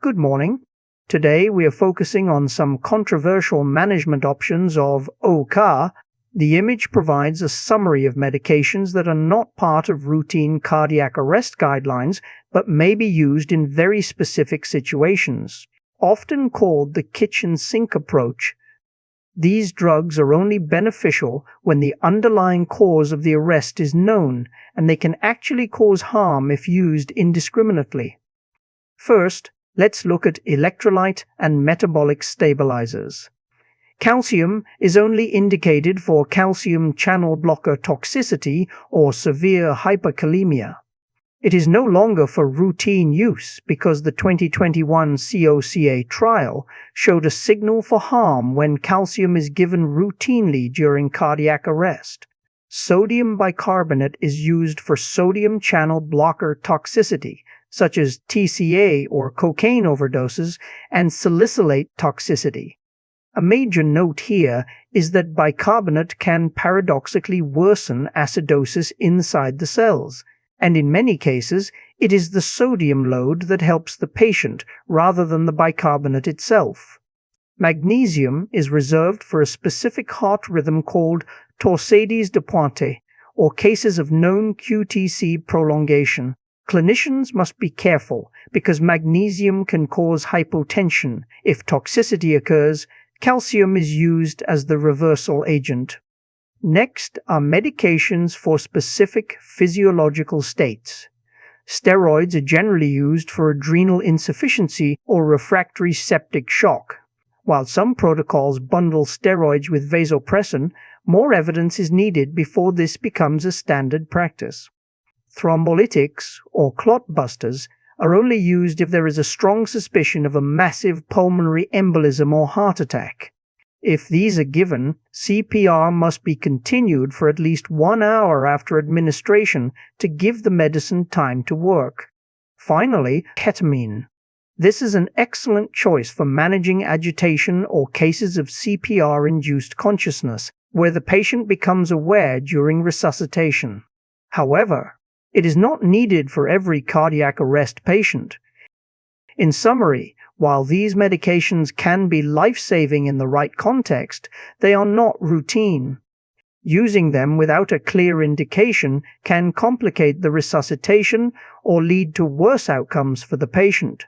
Good morning. Today we are focusing on some controversial management options of OHCA. The image provides a summary of medications that are not part of routine cardiac arrest guidelines but may be used in very specific situations, often called the kitchen sink approach. These drugs are only beneficial when the underlying cause of the arrest is known, and they can actually cause harm if used indiscriminately. First, let's look at electrolyte and metabolic stabilizers. Calcium is only indicated for calcium channel blocker toxicity or severe hyperkalemia. It is no longer for routine use because the 2021 OHCA trial showed a signal for harm when calcium is given routinely during cardiac arrest. Sodium bicarbonate is used for sodium channel blocker toxicity, such as TCA or cocaine overdoses, and salicylate toxicity. A major note here is that bicarbonate can paradoxically worsen acidosis inside the cells, and in many cases it is the sodium load that helps the patient rather than the bicarbonate itself. Magnesium is reserved for a specific heart rhythm called Torsades de Pointes, or cases of known QTc prolongation. Clinicians must be careful because magnesium can cause hypotension. If toxicity occurs, calcium is used as the reversal agent. Next are medications for specific physiological states. Steroids are generally used for adrenal insufficiency or refractory septic shock. While some protocols bundle steroids with vasopressin, more evidence is needed before this becomes a standard practice. Thrombolytics, or clot busters, are only used if there is a strong suspicion of a massive pulmonary embolism or heart attack. If these are given, CPR must be continued for at least 1 hour after administration to give the medicine time to work. Finally, ketamine. This is an excellent choice for managing agitation or cases of CPR-induced consciousness, where the patient becomes aware during resuscitation. However, it is not needed for every cardiac arrest patient. In summary, while these medications can be life-saving in the right context, they are not routine. Using them without a clear indication can complicate the resuscitation or lead to worse outcomes for the patient.